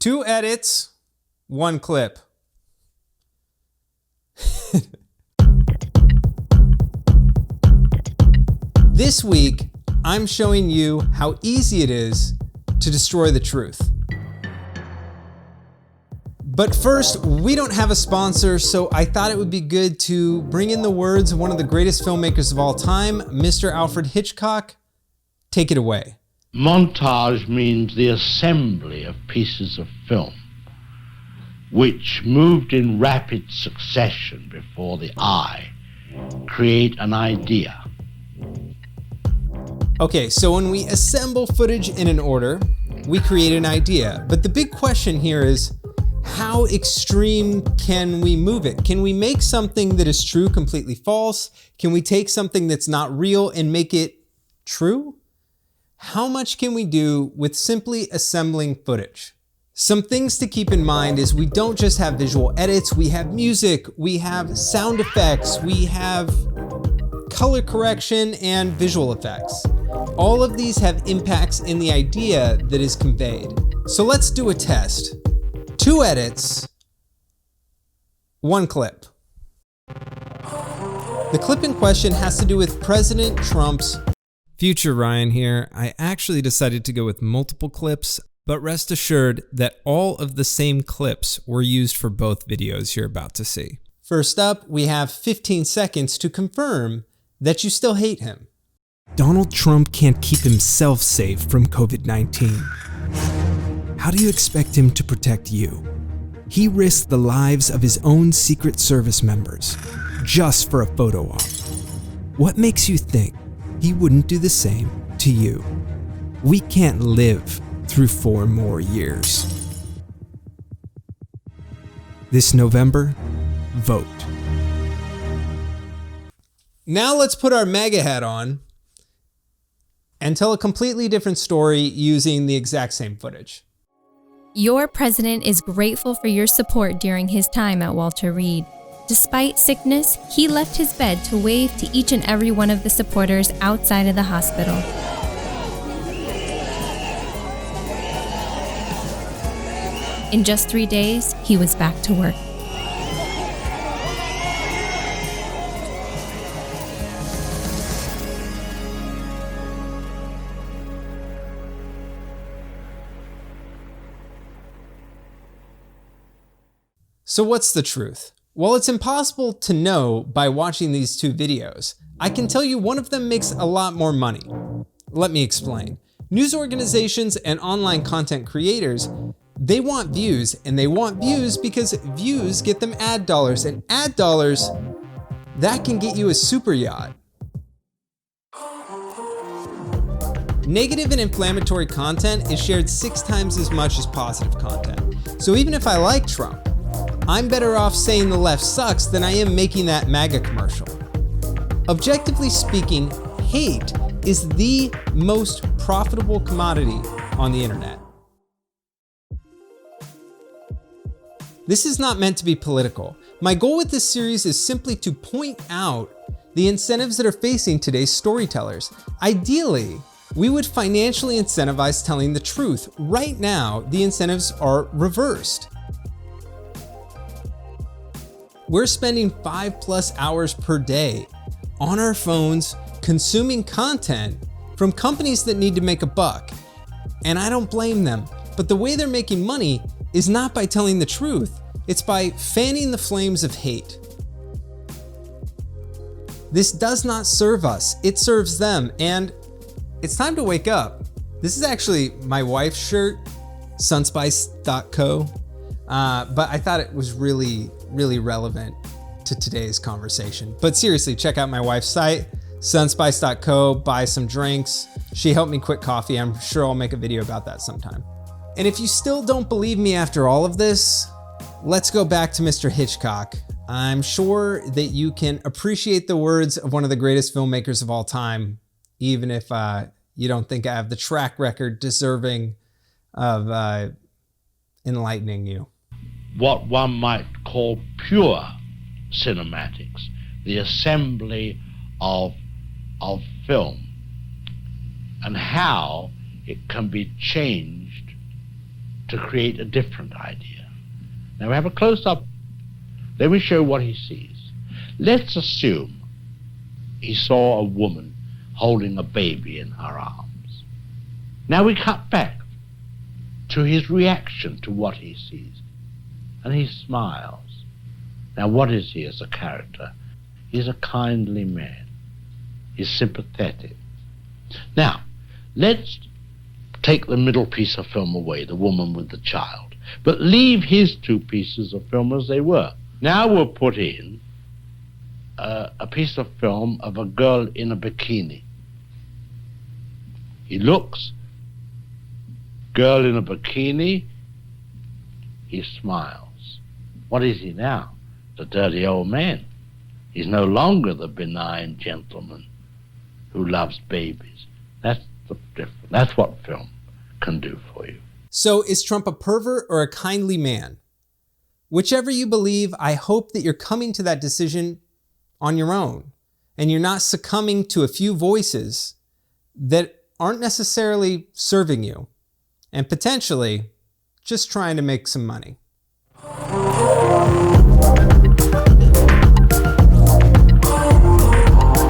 2 edits, 1 clip. This week, I'm showing you how easy it is to destroy the truth. But first, we don't have a sponsor, so I thought it would be good to bring in the words of one of the greatest filmmakers of all time, Mr. Alfred Hitchcock. Take it away. Montage means the assembly of pieces of film, which, moved in rapid succession before the eye, create an idea. Okay, so when we assemble footage in an order, we create an idea. But the big question here is, how extreme can we move it? Can we make something that is true completely false? Can we take something that's not real and make it true? How much can we do with simply assembling footage? Some things to keep in mind is we don't just have visual edits, we have music, we have sound effects, we have color correction and visual effects. All of these have impacts in the idea that is conveyed. So let's do a test. 2 edits, 1 clip. The clip in question has to do with President Trump's Future Ryan here. I actually decided to go with multiple clips, but rest assured that all of the same clips were used for both videos you're about to see. First up, we have 15 seconds to confirm that you still hate him. Donald Trump can't keep himself safe from COVID-19. How do you expect him to protect you? He risked the lives of his own Secret Service members just for a photo op. What makes you think he wouldn't do the same to you? We can't live through 4 more years. This November, vote. Now let's put our MAGA hat on and tell a completely different story using the exact same footage. Your president is grateful for your support during his time at Walter Reed. Despite sickness, he left his bed to wave to each and every one of the supporters outside of the hospital. In just 3 days, he was back to work. So what's the truth? Well, it's impossible to know by watching these 2 videos. I can tell you one of them makes a lot more money. Let me explain. News organizations and online content creators, they want views, and they want views because views get them ad dollars, and ad dollars, that can get you a super yacht. Negative and inflammatory content is shared 6 times as much as positive content. So even if I like Trump, I'm better off saying the left sucks than I am making that MAGA commercial. Objectively speaking, hate is the most profitable commodity on the internet. This is not meant to be political. My goal with this series is simply to point out the incentives that are facing today's storytellers. Ideally, we would financially incentivize telling the truth. Right now, the incentives are reversed. We're spending 5+ hours per day on our phones consuming content from companies that need to make a buck. And I don't blame them, but the way they're making money is not by telling the truth, it's by fanning the flames of hate. This does not serve us, it serves them, and it's time to wake up. This is actually my wife's shirt, sunspice.co, but I thought it was really relevant to today's conversation. But seriously, check out my wife's site, sunspice.co, buy some drinks. She helped me quit coffee. I'm sure I'll make a video about that sometime. And if you still don't believe me after all of this, let's go back to Mr. Hitchcock. I'm sure that you can appreciate the words of one of the greatest filmmakers of all time, even if you don't think I have the track record deserving of enlightening you. What one might call pure cinematics, the assembly of film, and how it can be changed to create a different idea. Now we have a close-up. Let me show what he sees. Let's assume he saw a woman holding a baby in her arms. Now we cut back to his reaction to what he sees, and he smiles. Now what is he as a character? He's a kindly man. He's sympathetic. Now, let's take the middle piece of film away, the woman with the child, but leave his two pieces of film as they were. Now we'll put in a piece of film of a girl in a bikini. He looks, girl in a bikini, he smiles. What is he now? The dirty old man. He's no longer the benign gentleman who loves babies. That's the difference. That's what film can do for you. So is Trump a pervert or a kindly man? Whichever you believe, I hope that you're coming to that decision on your own and you're not succumbing to a few voices that aren't necessarily serving you and potentially just trying to make some money.